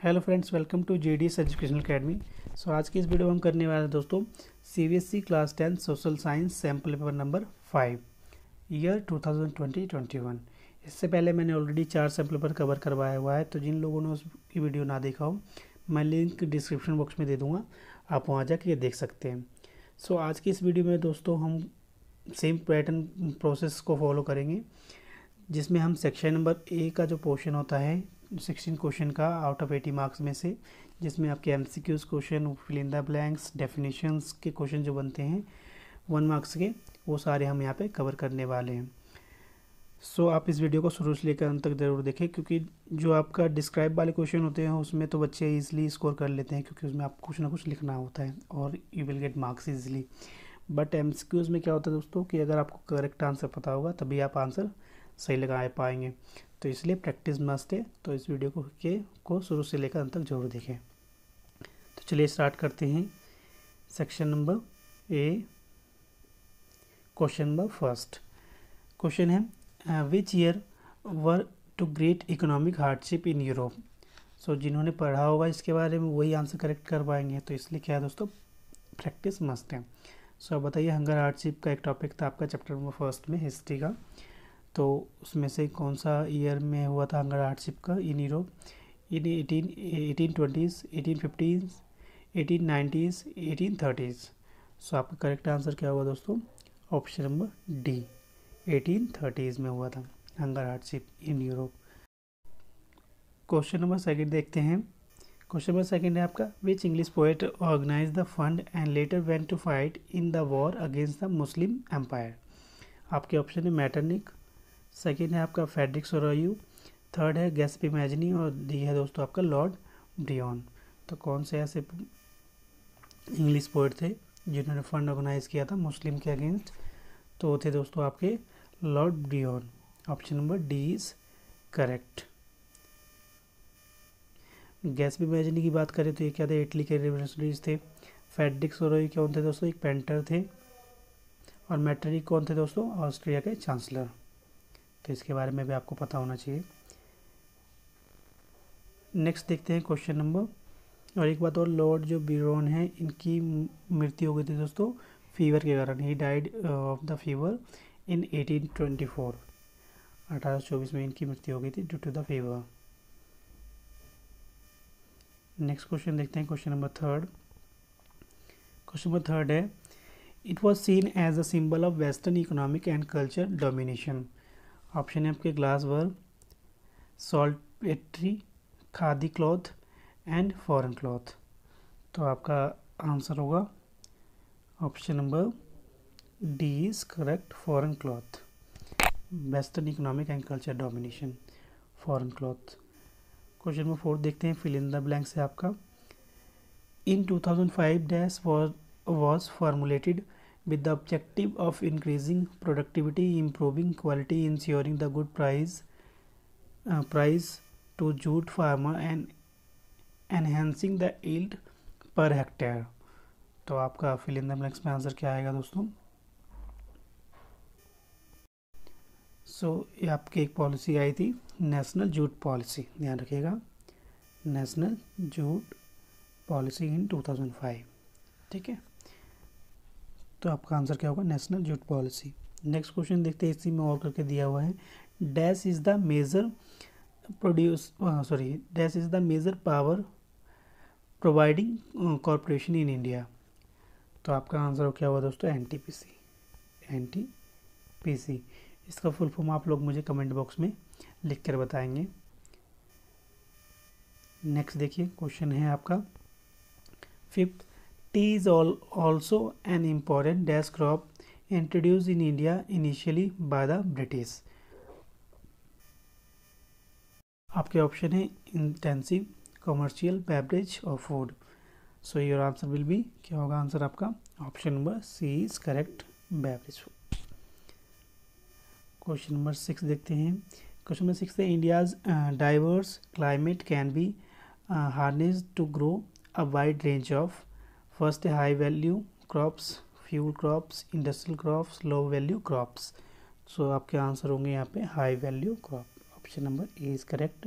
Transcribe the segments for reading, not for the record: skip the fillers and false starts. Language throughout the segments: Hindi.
Hello friends, welcome to GDS educational academy. So आज की इस वीडियो में हम करने वाले हैं दोस्तों CBSE class 10 social science sample paper number 5 year 2020-21। इससे पहले मैंने ऑलरेडी 4 सैम्पल पेपर कवर करवाया हुआ है, तो जिन लोगों ने उसकी वीडियो ना देखा हो मैं लिंक डिस्क्रिप्शन बॉक्स में दे दूँगा, आप वहाँ जाके ये देख सकते हैं। सो आज की इस वीडियो में दोस्तों हम सेम पैटर्न प्रोसेस को फॉलो करेंगे, जिसमें हम सेक्शन नंबर ए का जो पोर्शन होता है 16 क्वेश्चन का आउट ऑफ 80 मार्क्स में से, जिसमें आपके MCQs question, fill in the blanks, definitions के क्वेश्चन जो बनते हैं 1 मार्क्स के, वो सारे हम यहाँ पे कवर करने वाले हैं। सो आप इस वीडियो को शुरू से लेकर अंत तक ज़रूर देखें, क्योंकि जो आपका डिस्क्राइब वाले क्वेश्चन होते हैं उसमें तो बच्चे ईजिली स्कोर कर लेते हैं, क्योंकि उसमें आपको कुछ ना कुछ लिखना होता है और you will get marks easily. But MCQs में क्या होता है दोस्तों कि अगर आपको करेक्ट आंसर पता होगा तभी आप आंसर सही लगा पाएंगे, तो इसलिए प्रैक्टिस मस्ट है। तो इस वीडियो को शुरू से लेकर अंत तक जरूर देखें। तो चलिए स्टार्ट करते हैं। Section number A, question number first. Question है which year were to great economic hardship in Europe. So जिन्होंने पढ़ा होगा इसके बारे में वही आंसर करेक्ट कर पाएंगे, तो इसलिए क्या है दोस्तों, प्रैक्टिस मस्ट है। सो बताइए, हंगर हार्डशिप का एक टॉपिक था आपका चैप्टर नंबर फर्स्ट में हिस्ट्री का, तो उसमें से कौन सा ईयर में हुआ था हंगर हार्डशिप का in Europe? In 1820s, 1850s, 1890s, 1830s। सो आपका करेक्ट आंसर क्या होगा दोस्तों? ऑप्शन नंबर डी, 1830s में हुआ था hunger hardship in Europe. Question number second देखते हैं। क्वेश्चन नंबर सेकंड है आपका which English poet organise the fund and later went to fight in the war against the Muslim empire. आपके ऑप्शन है मैटरनिक, सेकेंड है आपका फेडरिक सोरायू, थर्ड है गैस्पी मैजनी और डी है दोस्तों आपका लॉर्ड ब्रियन। तो कौन से ऐसे इंग्लिश पोएट थे जिन्होंने फंड ऑर्गेनाइज किया था मुस्लिम के अगेंस्ट? तो वो थे दोस्तों आपके Lord Byron. Option number D is correct. Giuseppe Mazzini की बात करें तो ये क्या थे, इटली के रिवोल्यूशनरीज थे। फेडरिक सोरायू कौन थे दोस्तों? एक पेंटर थे। और मैटरनिक कौन थे दोस्तों? ऑस्ट्रिया के चांसलर। तो इसके बारे में भी आपको पता होना चाहिए। नेक्स्ट देखते हैं क्वेश्चन नंबर। और एक बात और, लॉर्ड जो ब्रियन है इनकी मृत्यु हो गई थी दोस्तों फीवर के कारण। He died of the fever in 1824। 1824 में इनकी मृत्यु हो गई थी due to the fever. Next question देखते हैं, question number third. Question number third है it was seen as a symbol of western economic and culture domination. Option है आपके glass work, saltpetre, khadi cloth and foreign cloth. तो आपका आंसर होगा option number D is correct, foreign cloth. Western economic and culture domination, foreign cloth. Question number 4 देखते हैं, फिल इन द ब्लैंक से आपका इन 2005 dash was formulated with the objective of increasing productivity, improving quality, ensuring the good price to jute farmer and enhancing the yield per hectare। तो आपका फिल इन द ब्लैंक्स में आंसर क्या आएगा दोस्तों? ये आपकी एक पॉलिसी आई थी, नेशनल जूट पॉलिसी, ध्यान रखिएगा, नेशनल जूट पॉलिसी इन 2005। ठीक है, तो आपका आंसर क्या होगा? National jute policy. Next question देखते हैं, इसी में और करके दिया हुआ है dash is the major dash is the major power providing corporation in India. तो आपका आंसर क्या होगा दोस्तों? NTPC, NTPC. इसका फुल फॉर्म आप लोग मुझे कमेंट बॉक्स में लिख कर बताएंगे। नेक्स्ट देखिए, क्वेश्चन है आपका fifth, T is also an important dash crop introduced in India initially by the British। आपके ऑप्शन है इंटेंसिव, कमर्शियल, बेवरेज और food. So your answer will be, क्या होगा आंसर आपका? Option number C is correct, beverage food. Question number 6 देखते हैं। क्वेश्चन नंबर 6 है India's diverse climate can be harnessed to grow a wide range of. First है high value crops, fuel crops, industrial crops, low value crops. So आपके आंसर होंगे यहाँ पे high value crop. Option number A is correct.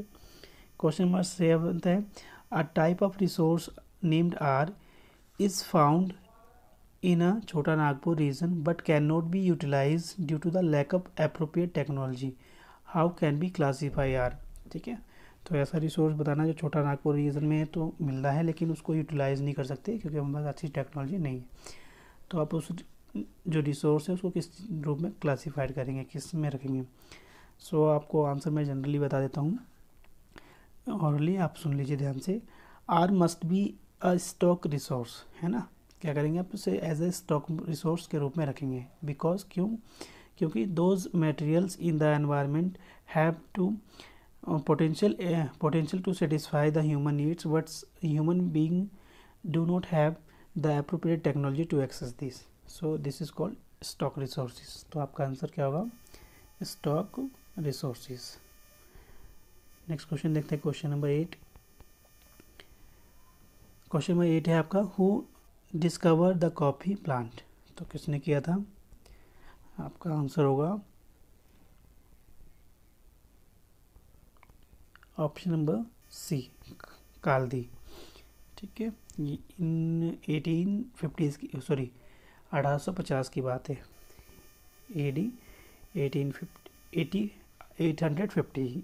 Question number 7 है A type of resource named R is found in a Chota Nagpur region but cannot be utilized due to the lack of appropriate technology. How can we classify R? ठीक है, तो ऐसा रिसोर्स बताना जो छोटा नागपुर रीजन में तो मिल रहा है लेकिन उसको यूटिलाइज नहीं कर सकते क्योंकि हमारे पास अच्छी टेक्नोलॉजी नहीं है। तो आप उस जो रिसोर्स है उसको किस रूप में क्लासीफाइड करेंगे, किस में रखेंगे? सो आपको आंसर मैं जनरली बता देता हूँ, ऑरली आप सुन लीजिए ध्यान से। Are must be a stock resource, है ना, क्या करेंगे आप उसे एज ए स्टॉक रिसोर्स के रूप में रखेंगे। बिकॉज क्योंकि those materials in the environment have to potential to satisfy the human needs, but human being do not have the appropriate technology to access this. So this is called stock resources. तो आपका आंसर क्या होगा? Stock resources. नेक्स्ट क्वेश्चन देखते हैं, क्वेश्चन नंबर 8। क्वेश्चन नंबर 8 है आपका, who discover the coffee plant? तो किसने किया था? आपका आंसर होगा ऑप्शन नंबर सी, काल्दी। ठीक है, इन 1850 की 1850 की बात है, AD 850।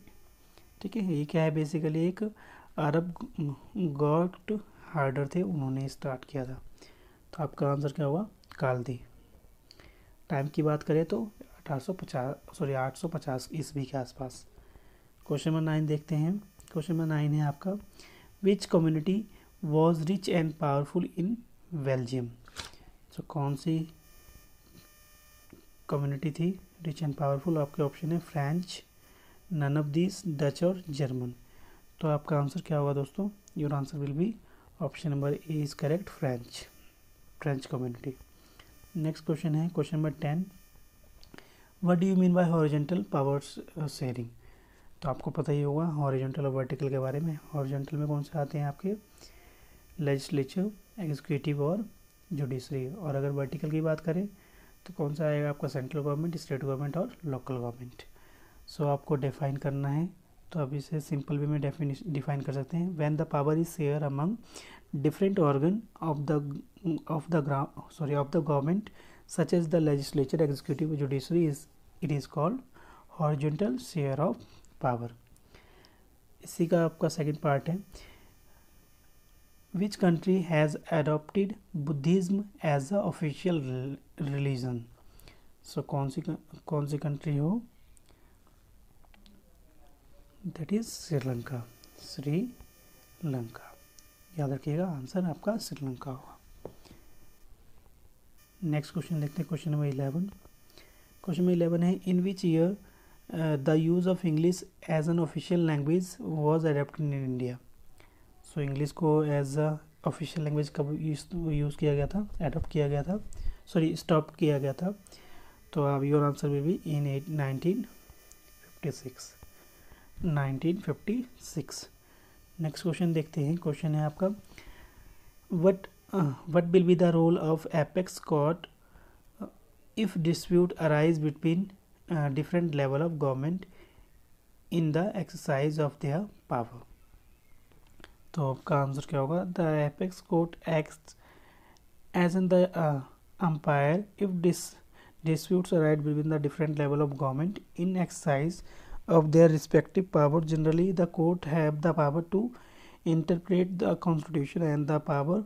ठीक है, ये क्या है? बेसिकली एक अरब गॉड हार्डर थे, उन्होंने स्टार्ट किया था। तो आपका आंसर क्या होगा? काल्दी। टाइम की बात करें तो 850 ईस्वी के आसपास। क्वेश्चन नंबर 9 देखते हैं। क्वेश्चन नंबर 9 है आपका, which community was rich and powerful in Belgium? तो कौन सी कम्युनिटी थी रिच एंड पावरफुल? आपके ऑप्शन है French, none of this, Dutch और जर्मन। तो आपका आंसर क्या होगा दोस्तों? Your answer will be option number A is correct, French community. Next question है question number 10, what do you mean by horizontal power sharing? तो आपको पता ही होगा हॉरिजॉन्टल और वर्टिकल के बारे में। हॉरिजॉन्टल में कौन से आते हैं आपके? लेजिस्लेचर, एग्जीक्यूटिव और जुडिशरी। और अगर वर्टिकल की बात करें तो कौन सा आएगा आपका? सेंट्रल गवर्नमेंट, स्टेट गवर्नमेंट और लोकल गवर्नमेंट। सो आपको डिफाइन करना है, तो अब इसे सिंपल वे में डिफाइन कर सकते हैं। When the power is share among different organ of the government such as the legislature, executive, judiciary, it is called horizontal share of power. इसी का आपका सेकंड पार्ट है, which country has adopted Buddhism as a official religion? So कौन सी कंट्री हो? That is Sri Lanka. याद रखिएगा, आंसर आपका श्रीलंका होगा। नेक्स्ट क्वेश्चन देखते हैं, क्वेश्चन नंबर 11। क्वेश्चन नंबर 11 है, in which year the use of English as an official language was adopted in India? So English को एज अ ऑफिशियल लैंग्वेज कब यूज़ किया गया था, एडॉप्ट किया गया था, स्टॉप किया गया था? तो अब your answer will be in 1956। Next question देखते हैं, क्वेश्चन है आपका, what will be the role of apex court if dispute arise between different level of government in the exercise of their power? तो आपका आंसर क्या होगा? The apex court acts as in the umpire if disputes arise between the different level of government in exercise of their respective power. Generally the court have the power to interpret the constitution and the power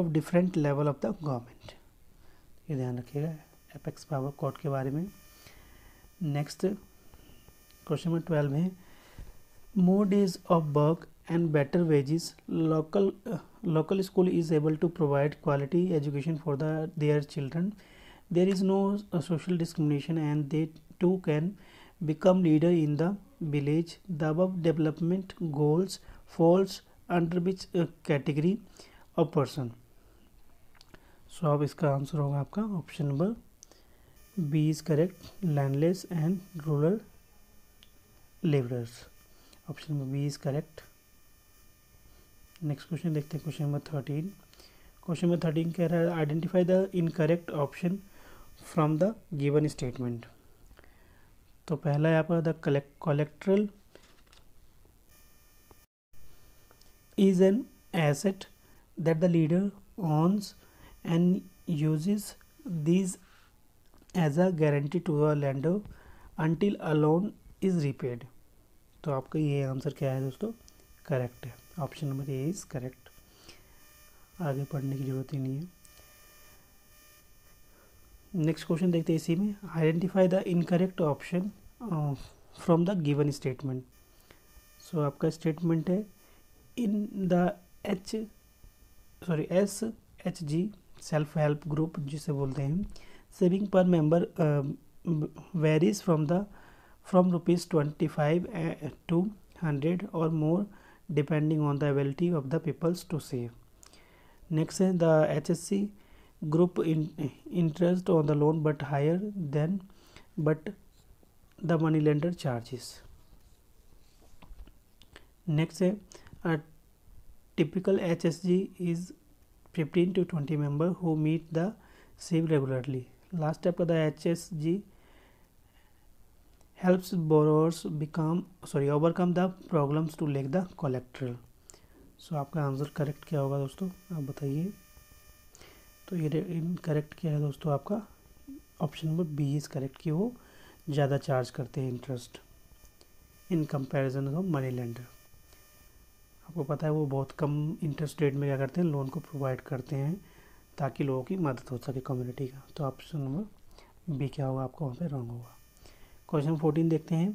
of different level of the government। ये ध्यान रखिएगा एपेक्स पावर कोर्ट के बारे में। नेक्स्ट क्वेश्चन नंबर 12 है, more days of work and better wages local school is able to provide quality education for their children, there is no social discrimination and they too can become leader in the village. The above development goals falls under which category of person? So अब इसका आंसर होगा आपका option number B is correct, landless and rural labourers. Option number B is correct. Next question देखते हैं, क्वेश्चन नंबर 13। क्वेश्चन नंबर 13 कह रहा है, identify the incorrect option from the given statement. तो पहला है आपका the colorectal is an asset that the leader owns and uses these as a guarantee to the lender until a loan is repaid। तो आपका ये आंसर क्या है दोस्तों, करेक्ट है। Option number A is correct. आगे पढ़ने की जरूरत ही नहीं है। नेक्स्ट क्वेश्चन देखते हैं इसी में। Identify the incorrect option from the given statement. So आपका स्टेटमेंट है in the SHG self help group जिसे बोलते हैं, सेविंग पर मेंबर वेरीज फ्रॉम ₹25 to 100 और more depending on the ability of the peoples to save. Next है the HSC group interest on the loan but higher than but the money lender charges. Next है typical HSG is 15 to 20 member who meet the SIV regularly। Last step of the HSG helps borrowers overcome the problems to lay the collateral। सो आपका आंसर करेक्ट क्या होगा दोस्तों, आप बताइए। तो ये इनकरेक्ट क्या है दोस्तों, आपका option number B is correct कि वो ज़्यादा चार्ज करते हैं interest in comparison of money lender. आपको पता है वो बहुत कम इंटरेस्ट रेट में क्या करते हैं, लोन को प्रोवाइड करते हैं ताकि लोगों की मदद हो सके कम्युनिटी का। तो ऑप्शन नंबर बी क्या होगा, आपका वहाँ पे रॉन्ग होगा। क्वेश्चन 14 देखते हैं।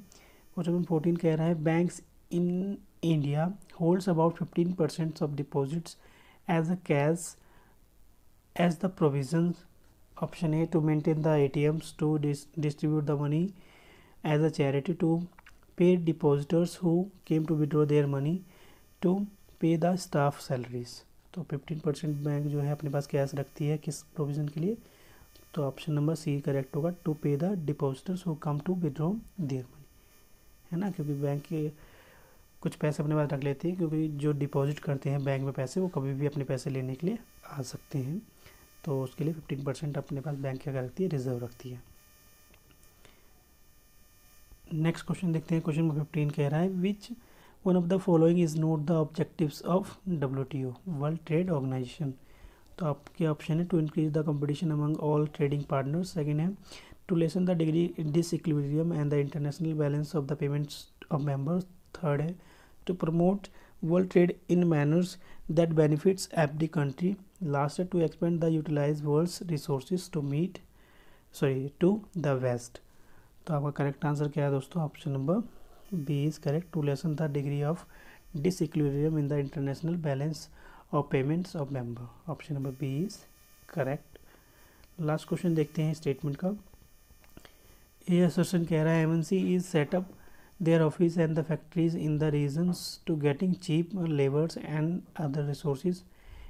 क्वेश्चन नंबर 14 कह रहा है banks in India holds about 15% of deposits as a cash as the provision. Option A to maintain the ATMs, to distribute the money as a charity, to pay depositors who came to withdraw their money, to pay the staff salaries. तो 15% बैंक जो है अपने पास कैश रखती है किस प्रोविज़न के लिए, तो ऑप्शन नंबर सी करेक्ट होगा, to pay the depositors who come to withdraw their money, है ना। क्योंकि बैंक के कुछ पैसे अपने पास रख लेते हैं, क्योंकि जो डिपॉजिट करते हैं बैंक में पैसे वो कभी भी अपने पैसे लेने के लिए आ सकते हैं, तो उसके लिए 15% अपने पास बैंक क्या रखती है, रिजर्व रखती है। नेक्स्ट क्वेश्चन देखते हैं। क्वेश्चन नंबर 15 कह रहा है which one of the following is not the objectives of WTO world trade organisation. तो आपके ऑप्शन है to increase the competition among all trading partners, second है to lessen the degree disequilibrium and the international balance of the payments of members, third है to promote world trade in manners that benefits every country, last है to expand the utilise world's resources to the waste. तो आपका करेक्ट आंसर क्या है दोस्तों, option number B is correct, to lessen the degree of disequilibrium in the international balance of payments of member. Option number B is correct. Last question देखते हैं स्टेटमेंट का। ये असर्शन कह रहा है MNC is set up their office and the factories in the regions to getting cheap labours and other resources.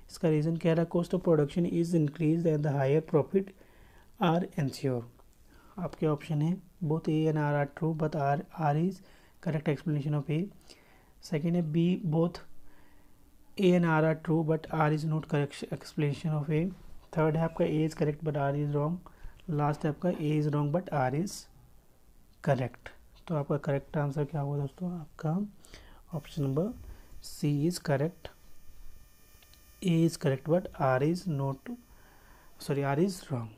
इसका रीज़न कह रहा है cost of production is increase and the higher profit are ensure. आपके ऑप्शन है both A and R true but R is correct explanation of A. Second है B both A and R true but R is not correct explanation of A. Third है आपका A is correct but R is wrong. Last है आपका A is wrong but R is correct. तो आपका करेक्ट आंसर क्या होगा दोस्तों, आपका option number C is correct, A is correct but R is wrong.